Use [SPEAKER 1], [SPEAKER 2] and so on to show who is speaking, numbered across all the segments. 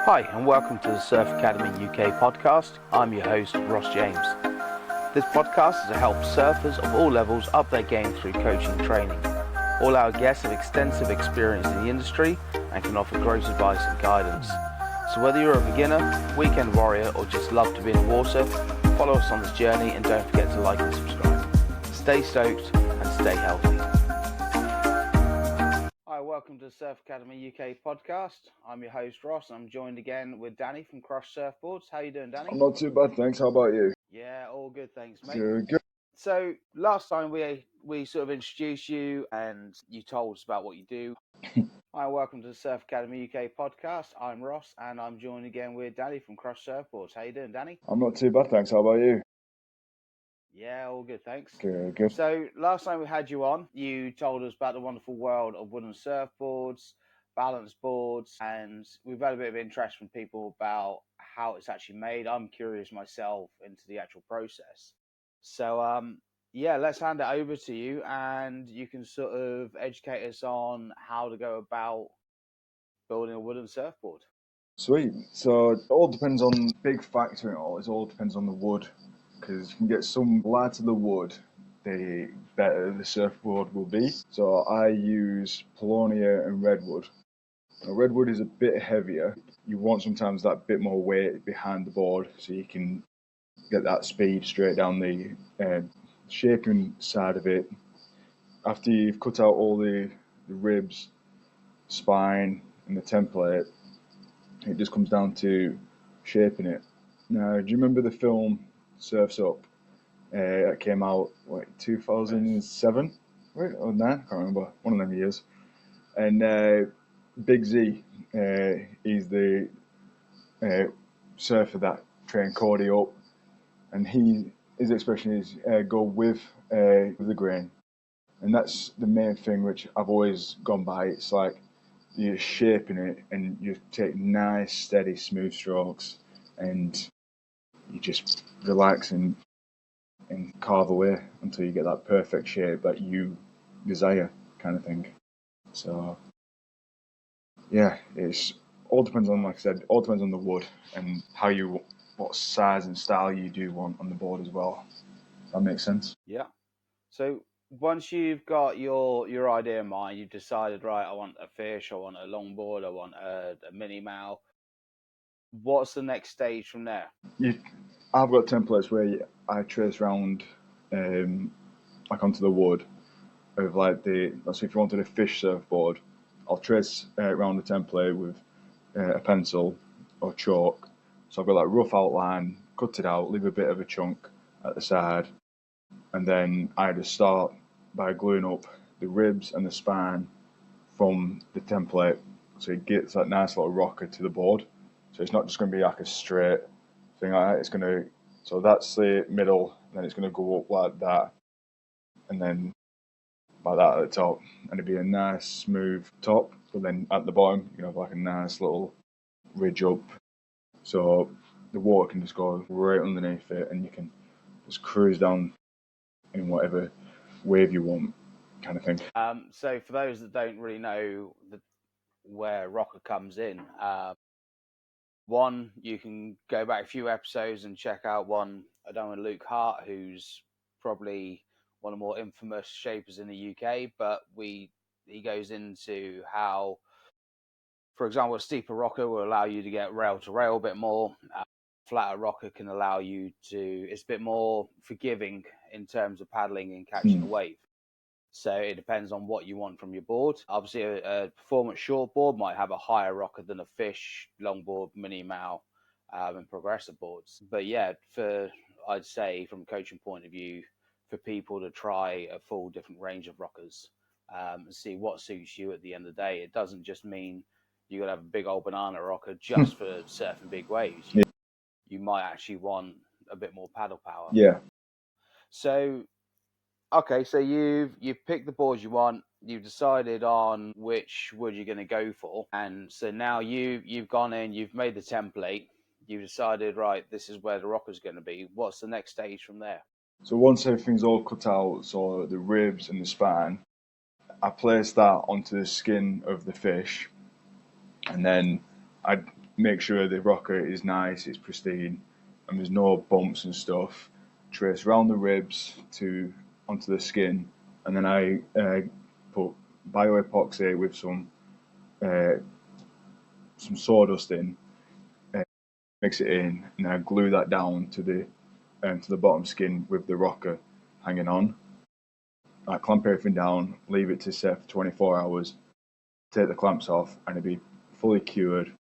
[SPEAKER 1] Hi and welcome to the Surf Academy UK podcast. I'm your host Ross James. This podcast is to help surfers of all levels up their game through coaching and training. All our guests have extensive experience in the industry and can offer great advice and guidance. So whether you're a beginner, weekend warrior or just love to be in the water, follow us on this journey and don't forget to like and subscribe. Stay stoked and stay healthy. Hi, welcome to the Surf Academy UK podcast. I'm your host Ross. I'm joined again with Danny from Crush Surfboards. How you doing, Danny?
[SPEAKER 2] I'm not too bad, thanks. How about you?
[SPEAKER 1] Yeah, all good, thanks, mate.
[SPEAKER 2] Good.
[SPEAKER 1] So last time we sort of introduced you and you told us about what you do. Hi, welcome to the Surf Academy UK podcast. I'm Ross and I'm joined again with Danny from Crush Surfboards. How you doing, Danny?
[SPEAKER 2] I'm not too bad, thanks. How about you?
[SPEAKER 1] Yeah, all good, thanks.
[SPEAKER 2] Good.
[SPEAKER 1] So last time we had you on, you told us about the wonderful world of wooden surfboards, balance boards, and we've had a bit of interest from people about how it's actually made. I'm curious myself into the actual process. So, yeah, let's hand it over to you and you can sort of educate us on how to go about building a wooden surfboard.
[SPEAKER 2] Sweet. So it all depends on big factor in it all. It all depends on the wood, because you can get some lighter the wood, the better the surfboard will be. So I use Polonia and redwood. Now, redwood is a bit heavier. You want sometimes that bit more weight behind the board so you can get that speed straight down the shaping side of it. After you've cut out all the ribs, spine, and the template, it just comes down to shaping it. Now, do you remember the film Surf's Up? That came out, 2007? Right? Or 9? I can't remember. One of them years. And Big Z, he's the surfer that trained Cody up. And his expression is go with the grain. And that's the main thing which I've always gone by. It's like you're shaping it and you take nice, steady, smooth strokes and you just relax and carve away until you get that perfect shape that you desire, kind of thing. So, yeah, it's all depends on, like I said, all depends on the wood and what size and style you do want on the board as well. That makes sense?
[SPEAKER 1] Yeah. So once you've got your idea in mind, you've decided, right, I want a fish, I want a longboard, I want a mini mow. What's the next stage from there?
[SPEAKER 2] I've got templates where I trace around like onto the wood of like let's say if you wanted a fish surfboard, I'll trace around the template with a pencil or chalk. So I've got that rough outline, cut it out, leave a bit of a chunk at the side, and then I just start by gluing up the ribs and the spine from the template so it gets that nice little rocker to the board. So it's not just going to be like a straight thing like that. So that's the middle, and then it's going to go up like that, and then like that at the top, and it'd be a nice smooth top. But then at the bottom, you have like a nice little ridge up, so the water can just go right underneath it, and you can just cruise down in whatever wave you want, kind of thing.
[SPEAKER 1] So for those that don't really know where rocker comes in, one, you can go back a few episodes and check out one I done with Luke Hart, who's probably one of the more infamous shapers in the UK, but he goes into how, for example, a steeper rocker will allow you to get rail to rail a bit more. Flatter rocker can allow you it's a bit more forgiving in terms of paddling and catching a wave. So it depends on what you want from your board. Obviously, a performance shortboard might have a higher rocker than a fish, longboard, mini mow, and progressive boards. But yeah, I'd say from a coaching point of view, for people to try a full different range of rockers and see what suits you at the end of the day. It doesn't just mean you're going to have a big old banana rocker just for surfing big waves. You might actually want a bit more paddle power.
[SPEAKER 2] Yeah.
[SPEAKER 1] So, okay, so you've picked the board you want. You've decided on which wood you're going to go for, and so now you've gone in. You've made the template. You've decided, right, this is where the rocker's going to be. What's the next stage from there?
[SPEAKER 2] So once everything's all cut out, so the ribs and the spine, I place that onto the skin of the fish, and then I make sure the rocker is nice, it's pristine, and there's no bumps and stuff. Trace around the ribs to onto the skin, and then I put bioepoxy with some sawdust in, mix it in, and I glue that down to the bottom skin with the rocker hanging on. I clamp everything down, leave it to set for 24 hours, take the clamps off, and it'll be fully cured.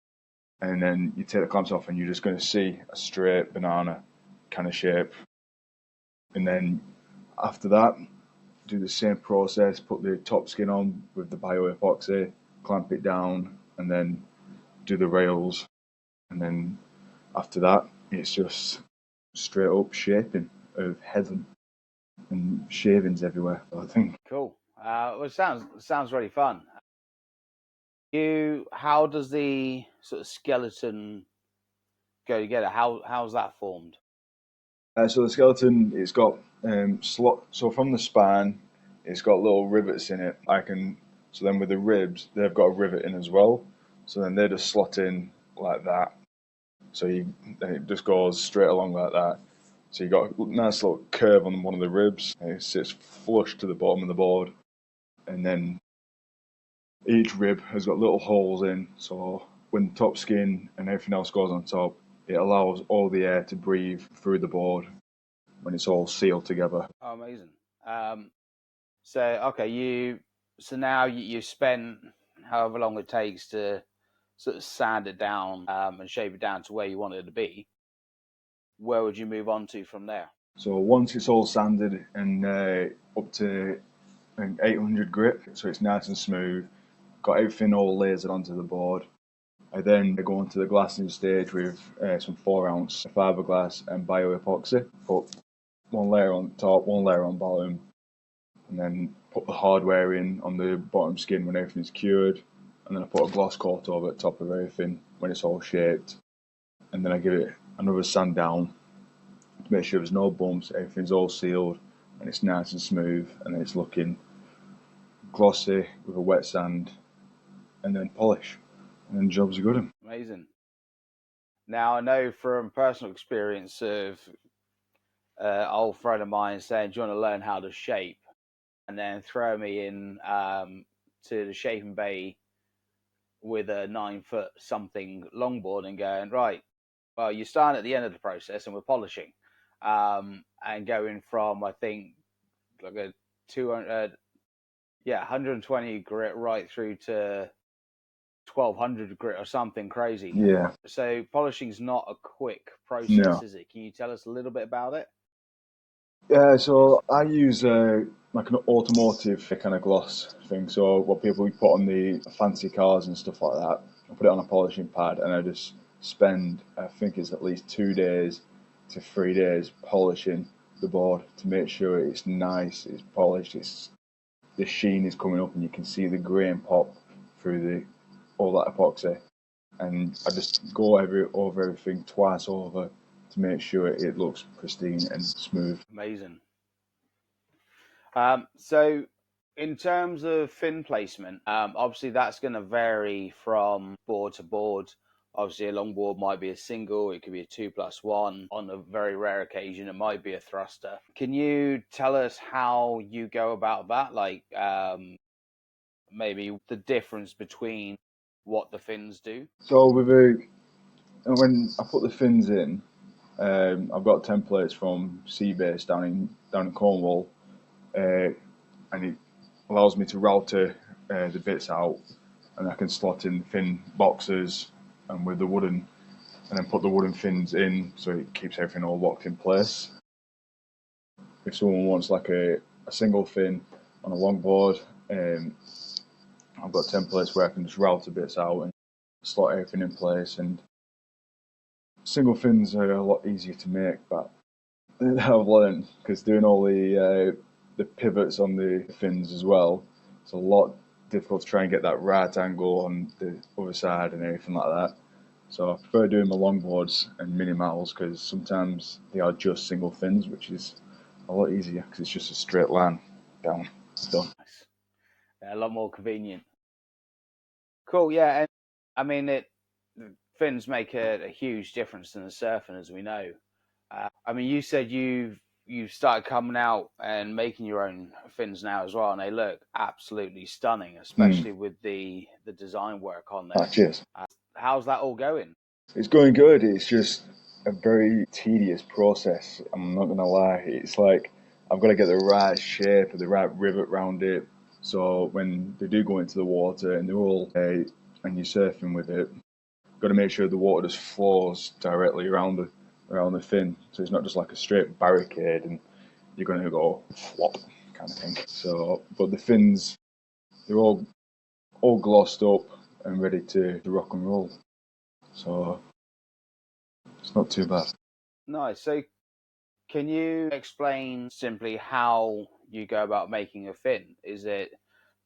[SPEAKER 2] And then you take the clamps off, and you're just going to see a straight banana kind of shape. And then after that, do the same process, put the top skin on with the bioepoxy, clamp it down, and then do the rails. And then after that, it's just straight up shaping of heaven and shavings everywhere, I think.
[SPEAKER 1] Cool. Well, it sounds really fun. How does the sort of skeleton go together? How's that formed?
[SPEAKER 2] So the skeleton, it's got slot. So from the spine, it's got little rivets in it. So then with the ribs, they've got a rivet in as well. So then they just slot in like that. Then it just goes straight along like that. So you got a nice little curve on one of the ribs, and it sits flush to the bottom of the board. And then each rib has got little holes in, so when the top skin and everything else goes on top, it allows all the air to breathe through the board when it's all sealed together.
[SPEAKER 1] Oh, amazing. So okay, now you spent however long it takes to sort of sand it down and shape it down to where you want it to be. Where would you move on to from there?
[SPEAKER 2] So once it's all sanded and up to 800 grit, so it's nice and smooth, got everything all lasered onto the board. I then go on to the glassing stage with some 4-ounce fiberglass and bioepoxy. Put one layer on top, one layer on bottom, and then put the hardware in on the bottom skin when everything's cured. And then I put a gloss coat over the top of everything when it's all shaped. And then I give it another sand down to make sure there's no bumps, everything's all sealed, and it's nice and smooth, and then it's looking glossy with a wet sand, and then polish, and then jobs are good.
[SPEAKER 1] Amazing. Now I know from personal experience of old friend of mine saying, "Do you want to learn how to shape?" and then throw me in to the shaping bay with a 9-foot something longboard and going, right, well, you're starting at the end of the process and we're polishing and going from, I think, like a 120 grit right through to 1200 grit or something crazy.
[SPEAKER 2] Yeah.
[SPEAKER 1] So polishing's not a quick process,
[SPEAKER 2] No.
[SPEAKER 1] is it? Can you tell us a little bit about it?
[SPEAKER 2] Yeah, so I use like an automotive kind of gloss thing. So what people put on the fancy cars and stuff like that. I put it on a polishing pad, and I just spend, I think it's at least 2 days to 3 days polishing the board to make sure it's nice, it's polished, the sheen is coming up, and you can see the grain pop through all that epoxy. And I just go over everything twice over to make sure it looks pristine and smooth.
[SPEAKER 1] Amazing. So in terms of fin placement, obviously that's going to vary from board to board. Obviously, a longboard might be a single, it could be a 2+1. On a very rare occasion, it might be a thruster. Can you tell us how you go about that? Like maybe the difference between what the fins do?
[SPEAKER 2] So when I put the fins in, I've got templates from Seabase down in Cornwall, and it allows me to router the bits out, and I can slot in fin boxes and with the wooden, and then put the wooden fins in, so it keeps everything all locked in place. If someone wants like a single fin on a longboard, I've got templates where I can just router bits out and slot everything in place. And single fins are a lot easier to make, but I've learned because doing all the pivots on the fins as well, it's a lot difficult to try and get that right angle on the other side and everything like that. So I prefer doing my longboards and mini miles because sometimes they are just single fins, which is a lot easier because it's just a straight line down. Done.
[SPEAKER 1] Nice. Yeah, a lot more convenient. Cool, yeah. And I mean, fins make a huge difference in the surfing, as we know. I mean, you said you've started coming out and making your own fins now as well, and they look absolutely stunning, especially with the design work on them.
[SPEAKER 2] Cheers.
[SPEAKER 1] How's that all going?
[SPEAKER 2] It's going good. It's just a very tedious process. I'm not gonna lie. It's like I've got to get the right shape and the right rivet round it. So when they do go into the water and they're all and you're surfing with it, got to make sure the water just flows directly around the fin. So it's not just like a straight barricade and you're going to go flop kind of thing. So, but the fins, they're all glossed up and ready to rock and roll. So it's not too bad.
[SPEAKER 1] Nice. So, can you explain simply how you go about making a fin?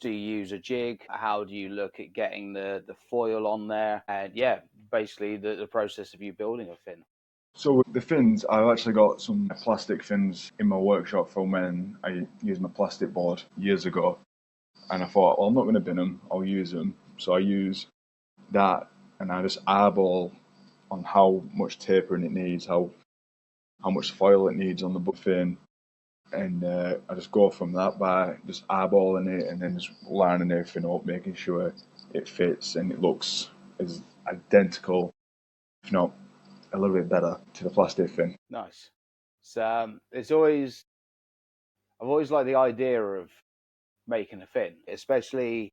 [SPEAKER 1] Do you use a jig? How do you look at getting the foil on there? And yeah, basically the process of you building a fin.
[SPEAKER 2] So with the fins, I've actually got some plastic fins in my workshop from when I used my plastic board years ago. And I thought, well, I'm not going to bin them, I'll use them. So I use that and I just eyeball on how much tapering it needs, how much foil it needs on the butt fin, and I just go from that by just eyeballing it and then just lining everything up, making sure it fits and it looks as identical, if not a little bit better, to the plastic fin.
[SPEAKER 1] Nice. So it's always I've always liked the idea of making a fin, especially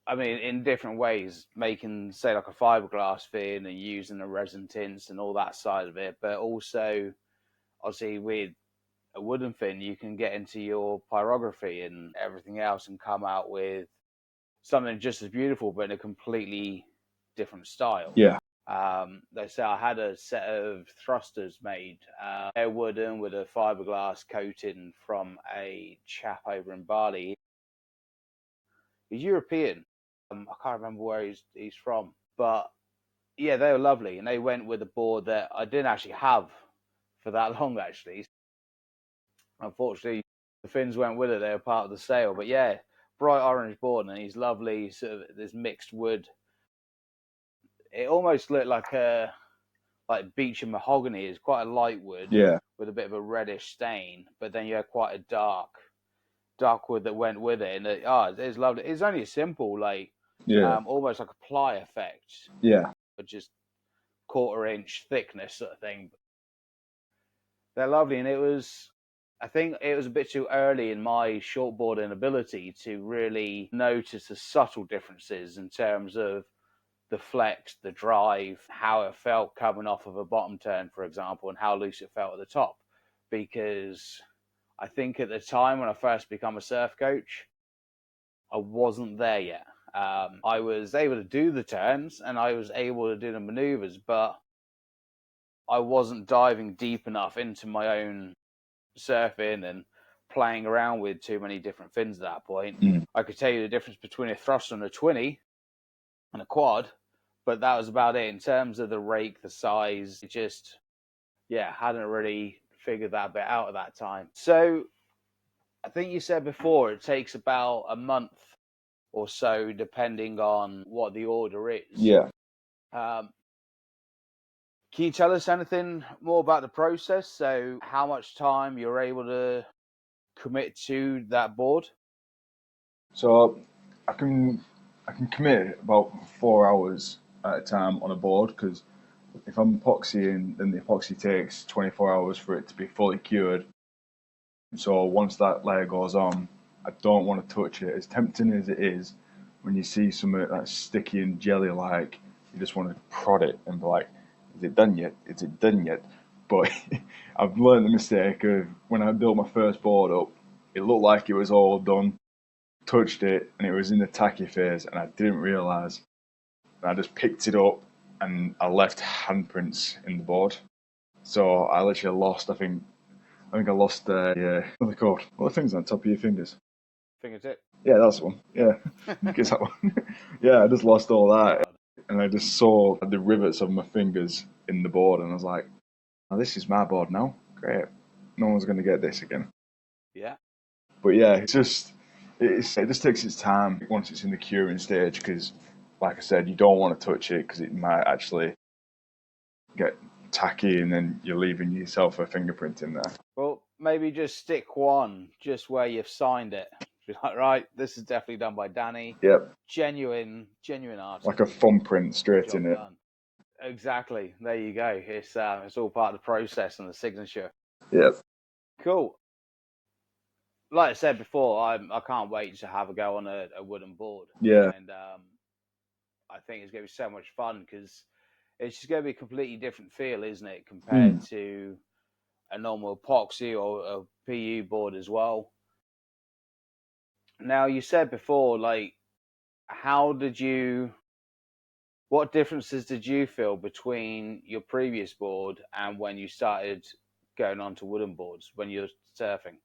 [SPEAKER 1] I mean in different ways, making say like a fiberglass fin and using the resin tints and all that side of it, but also obviously with a wooden fin, you can get into your pyrography and everything else and come out with something just as beautiful, but in a completely different style.
[SPEAKER 2] Yeah.
[SPEAKER 1] They say I had a set of thrusters made. They're wooden with a fiberglass coating from a chap over in Bali. He's European. I can't remember where he's from, but yeah, they were lovely, and they went with a board that I didn't actually have for that long. Actually, unfortunately, the fins went with it. They were part of the sale. But yeah, bright orange board, and he's lovely. Sort of this mixed wood. It almost looked like beech and mahogany. It's quite a light wood
[SPEAKER 2] Yeah.
[SPEAKER 1] with a bit of a reddish stain, but then you had quite a dark wood that went with it. And it's lovely. It's only a simple
[SPEAKER 2] Yeah.
[SPEAKER 1] almost like a ply effect,
[SPEAKER 2] Yeah.
[SPEAKER 1] but just 1/4 inch thickness sort of thing. They're lovely, and I think it was a bit too early in my shortboarding ability to really notice the subtle differences in terms of the flex, the drive, how it felt coming off of a bottom turn, for example, and how loose it felt at the top. Because I think at the time when I first became a surf coach, I wasn't there yet. I was able to do the turns and I was able to do the maneuvers, but I wasn't diving deep enough into my own surfing and playing around with too many different fins at that point. I could tell you the difference between a thruster and a twinny and a quad, but that was about it. In terms of the rake, the size, it just, yeah, hadn't really figured that bit out at that time. So I think you said before it takes about a month or so, depending on what the order is.
[SPEAKER 2] Yeah.
[SPEAKER 1] Can you tell us anything more about the process? So how much time you're able to commit to that board?
[SPEAKER 2] So I can commit about 4 hours at a time on a board because if I'm epoxying, then the epoxy takes 24 hours for it to be fully cured. So once that layer goes on, I don't want to touch it. As tempting as it is, when you see something that's sticky and jelly-like, you just want to prod it and be like, "Is it done yet? Is it done yet?" But I've learned the mistake of when I built my first board up, it looked like it was all done. Touched it and it was in the tacky phase, and I didn't realise. And I just picked it up and I left handprints in the board. So I literally lost. I think I lost what are they called? What are the things on top of your fingers?
[SPEAKER 1] Fingertip.
[SPEAKER 2] Yeah, that's the one. Yeah, guess that one. Yeah, I just lost all that, and I just saw the rivets of my fingers in the board, and I was like, "Oh, this is my board now. Great. No one's going to get this again."
[SPEAKER 1] Yeah.
[SPEAKER 2] But yeah, it just takes its time once it's in the curing stage because, like I said, you don't want to touch it because it might actually get tacky, and then you're leaving yourself a fingerprint in there.
[SPEAKER 1] Well, maybe just stick one just where you've signed it. Be like, right, this is definitely done by Danny.
[SPEAKER 2] Yep.
[SPEAKER 1] Genuine artist.
[SPEAKER 2] Like a thumbprint straight in it.
[SPEAKER 1] Done. Exactly. There you go. It's all part of the process and the signature.
[SPEAKER 2] Yep.
[SPEAKER 1] Cool. Like I said before, I can't wait to have a go on a wooden board.
[SPEAKER 2] Yeah.
[SPEAKER 1] And I think it's going to be so much fun because it's just going to be a completely different feel, isn't it, compared to a normal epoxy or a PU board as well. Now, you said before, like, what differences did you feel between your previous board and when you started going on to wooden boards when you're surfing?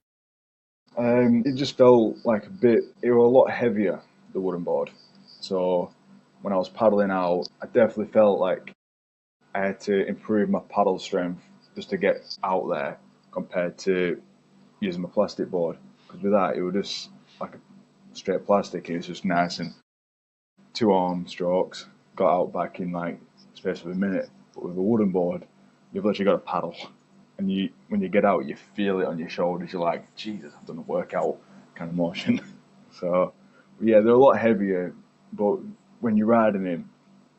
[SPEAKER 2] It just felt like it was a lot heavier, the wooden board. So when I was paddling out, I definitely felt like I had to improve my paddle strength just to get out there compared to using my plastic board. Because with that, it was just like a straight plastic. It was just nice and 2 arm strokes, got out back in like space of a minute. But with a wooden board, you've literally got to paddle. And when you get out, you feel it on your shoulders. You're like, Jesus, I've done a workout kind of motion. So, yeah, they're a lot heavier, but when you're riding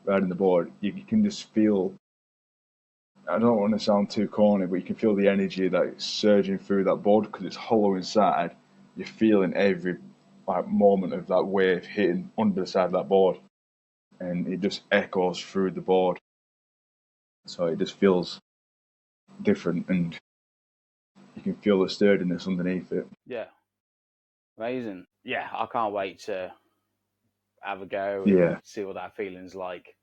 [SPEAKER 2] the board, you can just feel. I don't want to sound too corny, but you can feel the energy that's surging through that board because it's hollow inside. You're feeling every moment of that wave hitting under the side of that board, and it just echoes through the board. So it just feels different, and you can feel the sturdiness underneath it.
[SPEAKER 1] Yeah. Amazing. Yeah, I can't wait to have a go and
[SPEAKER 2] Yeah.
[SPEAKER 1] see what that feeling's like.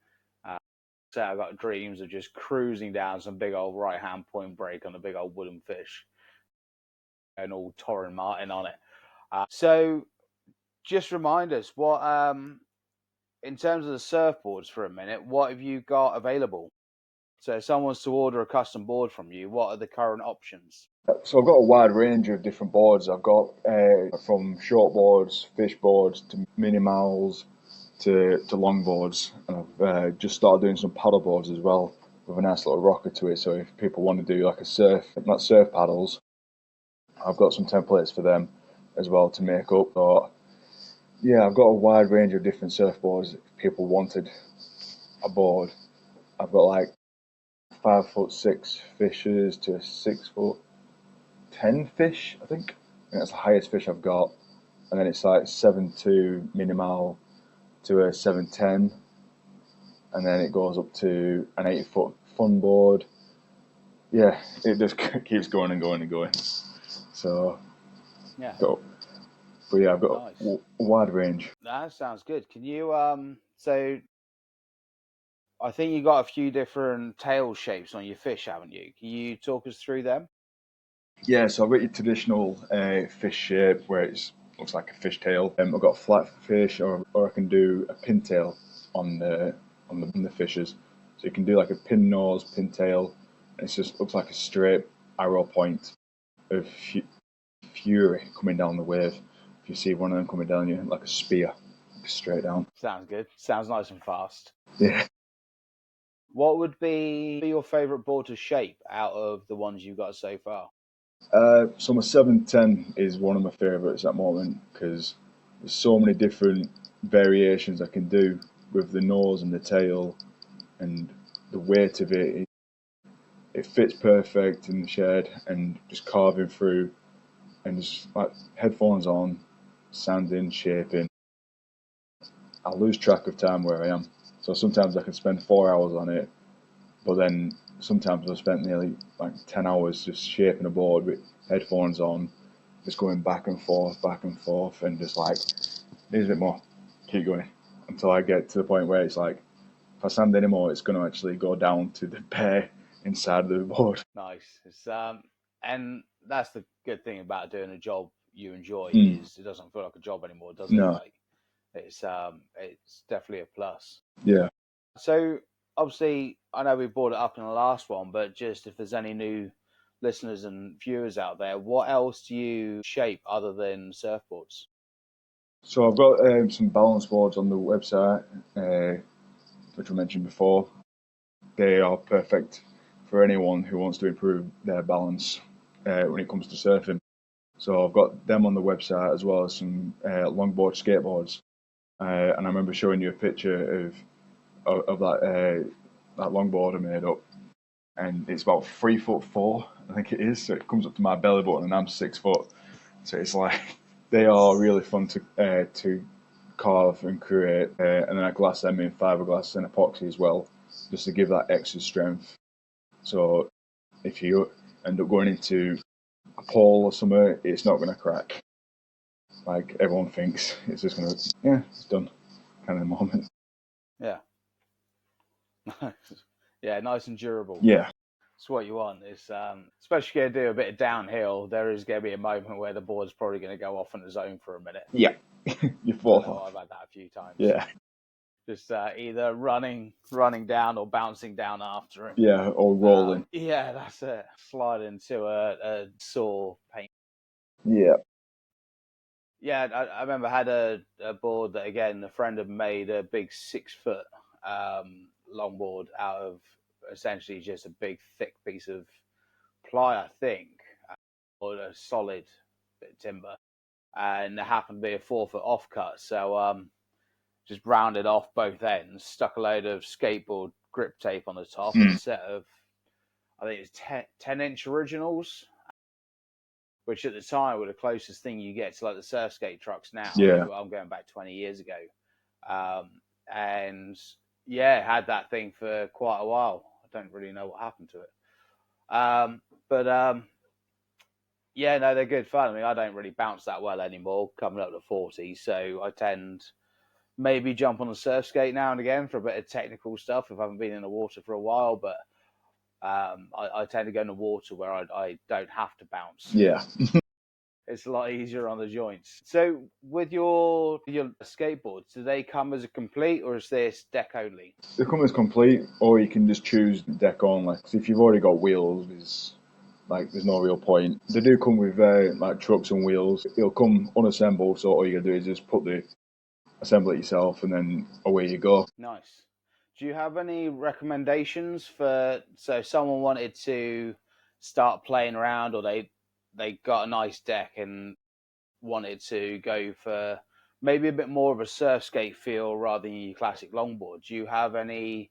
[SPEAKER 1] So I've got dreams of just cruising down some big old right hand point break on a big old wooden fish and all Torrin Martin on it. So just remind us what, in terms of the surfboards for a minute, what have you got available? So if someone wants to order a custom board from you, what are the current options?
[SPEAKER 2] So I've got a wide range of different boards. I've got from short boards, fish boards, to mini mows, to long boards. And I've just started doing some paddle boards as well with a nice little rocker to it. So if people want to do like not surf paddles, I've got some templates for them as well to make up. So yeah, I've got a wide range of different surfboards. If people wanted a board, I've got like 5'6" fishes to 6'10" fish, I think. And that's the highest fish I've got. And then it's like 7'2" minimal to a 7'10", and then it goes up to an 8-foot fun board. Yeah, it just keeps going and going and going. So
[SPEAKER 1] Yeah.
[SPEAKER 2] But yeah, I've got a wide range.
[SPEAKER 1] That sounds good. Can you so I think you got a few different tail shapes on your fish, haven't you? Can you talk us through them?
[SPEAKER 2] Yeah, so I've got your traditional fish shape where it looks like a fish tail. I've got a flat fish, or I can do a pintail on the fishes. So you can do like a pin nose, pintail, and it just looks like a straight arrow point of fury coming down the wave. If you see one of them coming down you, like a spear, straight down.
[SPEAKER 1] Sounds good. Sounds nice and fast.
[SPEAKER 2] Yeah.
[SPEAKER 1] What would be your favourite board to shape out of the ones you've got so far?
[SPEAKER 2] So my 710 is one of my favourites at the moment because there's so many different variations I can do with the nose and the tail and the weight of it. It fits perfect in the shed and just carving through and just like headphones on, sanding, shaping. I lose track of time where I am. So sometimes I can spend 4 hours on it, but then sometimes I've spent nearly like 10 hours just shaping a board with headphones on, just going back and forth, and just like, needs a bit more, keep going, until I get to the point where it's like, if I sand anymore, it's going to actually go down to the bare inside of the board.
[SPEAKER 1] Nice. And that's the good thing about doing a job you enjoy is it doesn't feel like a job anymore, does it?
[SPEAKER 2] No.
[SPEAKER 1] Like it's definitely a plus.
[SPEAKER 2] Yeah.
[SPEAKER 1] So obviously, I know we brought it up in the last one, but just if there's any new listeners and viewers out there, what else do you shape other than surfboards?
[SPEAKER 2] So I've got some balance boards on the website, which I mentioned before. They are perfect for anyone who wants to improve their balance when it comes to surfing. So I've got them on the website as well as some longboard skateboards. And I remember showing you a picture of that longboard I made up, and it's about 3'4", I think it is. So it comes up to my belly button, and I'm 6 foot. So it's like they are really fun to carve and create, and then I glass them in fiberglass and epoxy as well, just to give that extra strength. So if you end up going into a pole or something, it's not going to crack like everyone thinks. It's just going to, yeah, it's done kind of the moment.
[SPEAKER 1] Yeah. Yeah, nice and durable.
[SPEAKER 2] Yeah.
[SPEAKER 1] It's what you want. It's especially going to do a bit of downhill. There is going to be a moment where the board's probably going to go off on its own for a minute.
[SPEAKER 2] Yeah. You fall off.
[SPEAKER 1] I've had that a few times.
[SPEAKER 2] Yeah.
[SPEAKER 1] Just either running down or bouncing down after it.
[SPEAKER 2] Yeah, or rolling.
[SPEAKER 1] Yeah, that's it. Slide into a sore paint.
[SPEAKER 2] Yeah.
[SPEAKER 1] Yeah, I remember I had a board that, again, a friend had made a big 6 foot longboard out of essentially just a big, thick piece of ply, I think, or a solid bit of timber. And there happened to be a 4 foot offcut. So just rounded off both ends, stuck a load of skateboard grip tape on the top, and a set of, I think it was 10-inch originals, which at the time were the closest thing you get to like the surf skate trucks now.
[SPEAKER 2] Yeah.
[SPEAKER 1] I'm going back 20 years ago. And yeah, had that thing for quite a while. I don't really know what happened to it. But yeah, no, they're good fun. I mean, I don't really bounce that well anymore, coming up to 40. So I tend maybe jump on a surf skate now and again for a bit of technical stuff if I haven't been in the water for a while. But I tend to go in the water where I don't have to bounce.
[SPEAKER 2] Yeah.
[SPEAKER 1] It's a lot easier on the joints. So with your skateboards, do they come as a complete, or is this deck only?
[SPEAKER 2] They come as complete, or you can just choose the deck only. Because if you've already got wheels, there's no real point. They do come with like trucks and wheels. It'll come unassembled, so all you gotta do is just assemble it yourself, and then away you go.
[SPEAKER 1] Nice. Do you have any recommendations for, so if someone wanted to start playing around, or they got a nice deck and wanted to go for maybe a bit more of a surf skate feel rather than your classic longboard? Do you have any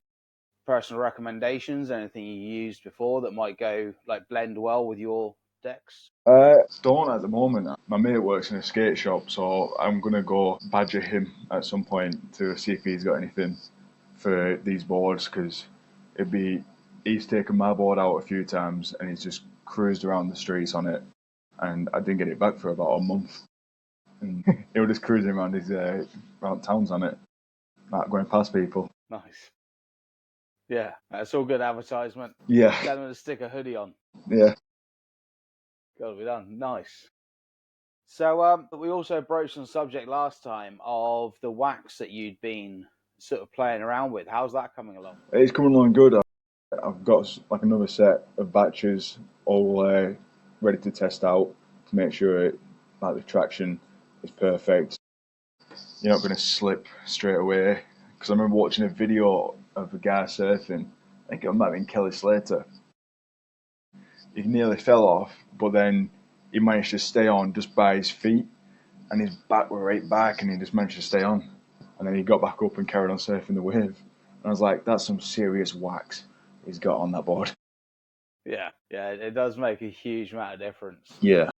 [SPEAKER 1] personal recommendations, anything you used before that might go like blend well with your decks?
[SPEAKER 2] Don't at the moment. My mate works in a skate shop, so I'm gonna go badger him at some point to see if he's got anything for these boards, because he's taken my board out a few times and he's just cruised around the streets on it, and I didn't get it back for about a month. And he was just cruising around around towns on it, not going past people.
[SPEAKER 1] Nice. Yeah, that's all good advertisement.
[SPEAKER 2] Yeah.
[SPEAKER 1] Tell them to stick a hoodie on.
[SPEAKER 2] Yeah.
[SPEAKER 1] Got to be done. Nice. So we also broached on the subject last time of the wax that you'd been sort of playing around with. How's that coming along?
[SPEAKER 2] It's coming along good. I've got like another set of batches all ready to test out to make sure like the traction is perfect. You're not going to slip straight away. Because I remember watching a video of a guy surfing. I think it might have been Kelly Slater. He nearly fell off, but then he managed to stay on just by his feet, and his back were right back, and he just managed to stay on. And then he got back up and carried on surfing the wave. And I was like, that's some serious wax he's got on that board.
[SPEAKER 1] Yeah, it does make a huge amount of difference.
[SPEAKER 2] Yeah.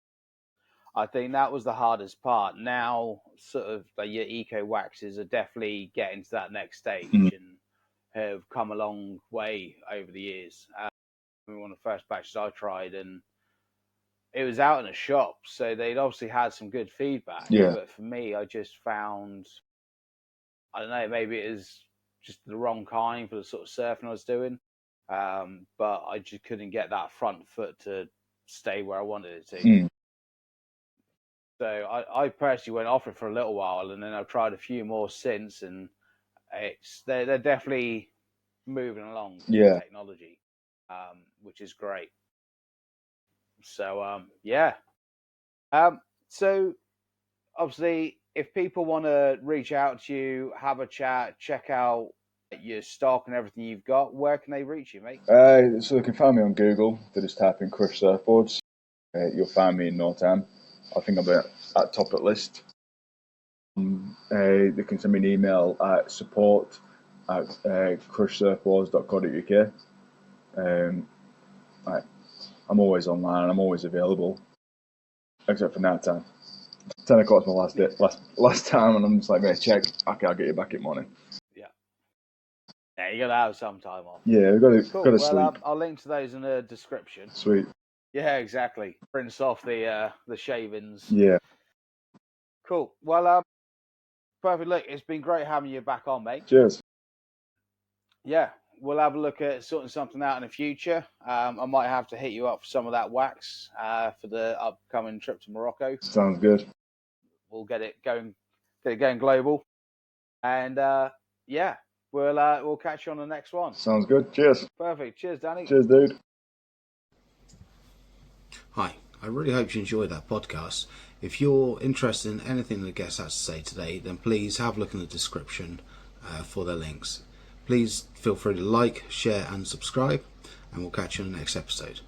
[SPEAKER 1] I think that was the hardest part. Now, sort of like your eco waxes are definitely getting to that next stage and have come a long way over the years. One of the first batches I tried, and it was out in a shop, so they'd obviously had some good feedback.
[SPEAKER 2] Yeah.
[SPEAKER 1] But for me, I just found, I don't know, maybe it is just the wrong kind for the sort of surfing I was doing. But I just couldn't get that front foot to stay where I wanted it to. So I personally went off it for a little while, and then I've tried a few more since, and they're definitely moving along with the technology, which is great. So yeah. So obviously if people want to reach out to you, have a chat, check out your stock and everything you've got, where can they reach you, mate?
[SPEAKER 2] So they can find me on Google. They just type in Crush Surfboards. You'll find me in no time. I think I'll be at top of the list. They can send me an email at support@crushsurfboards.co.uk. I'm always online. I'm always available, except for night time. 10 o'clock's my last time, and I'm just like, mate, check. Okay, I'll get you back in morning.
[SPEAKER 1] Yeah, you gotta have some time off.
[SPEAKER 2] Yeah, we've got to sleep.
[SPEAKER 1] I'll link to those in the description.
[SPEAKER 2] Sweet.
[SPEAKER 1] Yeah, exactly. Rinse off the shavings.
[SPEAKER 2] Yeah.
[SPEAKER 1] Cool. Well, perfect. Look, it's been great having you back on, mate.
[SPEAKER 2] Cheers.
[SPEAKER 1] Yeah, we'll have a look at sorting something out in the future. I might have to hit you up for some of that wax for the upcoming trip to Morocco.
[SPEAKER 2] Sounds good.
[SPEAKER 1] We'll get it going global, and yeah, we'll catch you on the next one.
[SPEAKER 2] Sounds good. Cheers.
[SPEAKER 1] Perfect. Cheers, Danny.
[SPEAKER 2] Cheers, dude.
[SPEAKER 3] Hi, I really hope you enjoyed that podcast. If you're interested in anything the guest has to say today, then please have a look in the description for their links. Please feel free to like, share and subscribe, and we'll catch you in the next episode.